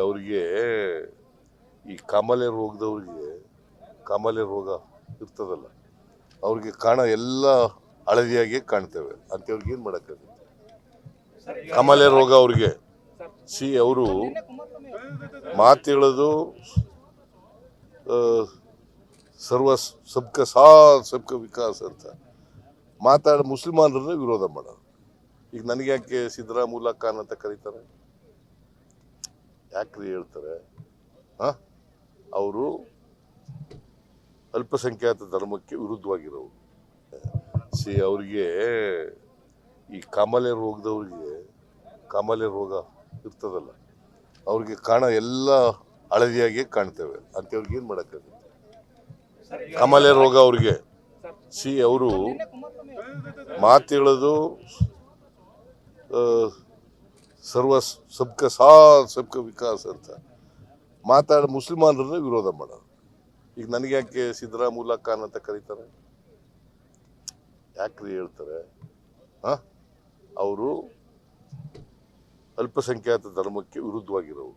ಅವ್ರಿಗೆ ಈ ಕಾಮಾಲೆ ರೋಗದವ್ರಿಗೆ ಕಾಮಾಲೆ ರೋಗ ಇರ್ತದಲ್ಲ, ಅವ್ರಿಗೆ ಎಲ್ಲ ಹಳದಿಯಾಗಿ ಕಾಣ್ತೇವೆ ಅಂತವ್ರಿಗೆ ಏನು ಮಾಡೋಕ್ಕಾಗುತ್ತೆ? ಕಾಮಾಲೆ ರೋಗ ಅವ್ರಿಗೆ ಅವರು ಮಾತು ಹೇಳೋದು ಸರ್ವ ಸಬ್ಕ ಸಾಥ್ ಸಬ್ಕ ವಿಕಾಸ್ ಅಂತ ಮುಸಲ್ಮಾನರನ್ನ ವಿರೋಧ ಮಾಡೋದು. ಈಗ ನನಗೆ ಯಾಕೆ ಸಿದ್ದರಾಮುಲ್ಲಾ ಖಾನ್ ಅಂತ ಕರೀತಾರೆ? ಯಾಕ್ರಿ ಹೇಳ್ತಾರೆ? ಅವರು ಅಲ್ಪಸಂಖ್ಯಾತ ಧರ್ಮಕ್ಕೆ ವಿರುದ್ಧವಾಗಿರೋರು. ಅವ್ರಿಗೆ ಈ ಕಾಮಾಲೆ ರೋಗದವ್ರಿಗೆ ಕಾಮಾಲೆ ರೋಗ ಇರ್ತದಲ್ಲ, ಅವ್ರಿಗೆ ಎಲ್ಲ ಹಳದಿಯಾಗಿ ಕಾಣ್ತೇವೆ ಅಂತವ್ರಿಗೆ ಏನು ಮಾಡೋಕ್ಕಾಗುತ್ತೆ? ಕಾಮಾಲೆ ರೋಗ ಅವ್ರಿಗೆ ಅವರು ಮಾತು ಹೇಳೋದು ಸರ್ವ ಸಬ್ಕ ಸಾಥ್ ಸಬ್ಕ ವಿಕಾಸ್ ಅಂತ ಮುಸಲ್ಮಾನರನ್ನ ವಿರೋಧ ಮಾಡೋದು. ಈಗ ನನಗೆ ಯಾಕೆ ಸಿದ್ದರಾಮುಲ್ಲಾ ಖಾನ್ ಅಂತ ಕರೀತಾರೆ? ಯಾಕ್ರಿ ಹೇಳ್ತಾರೆ? ಅವರು ಅಲ್ಪಸಂಖ್ಯಾತ ಧರ್ಮಕ್ಕೆ ವಿರುದ್ಧವಾಗಿರೋರು.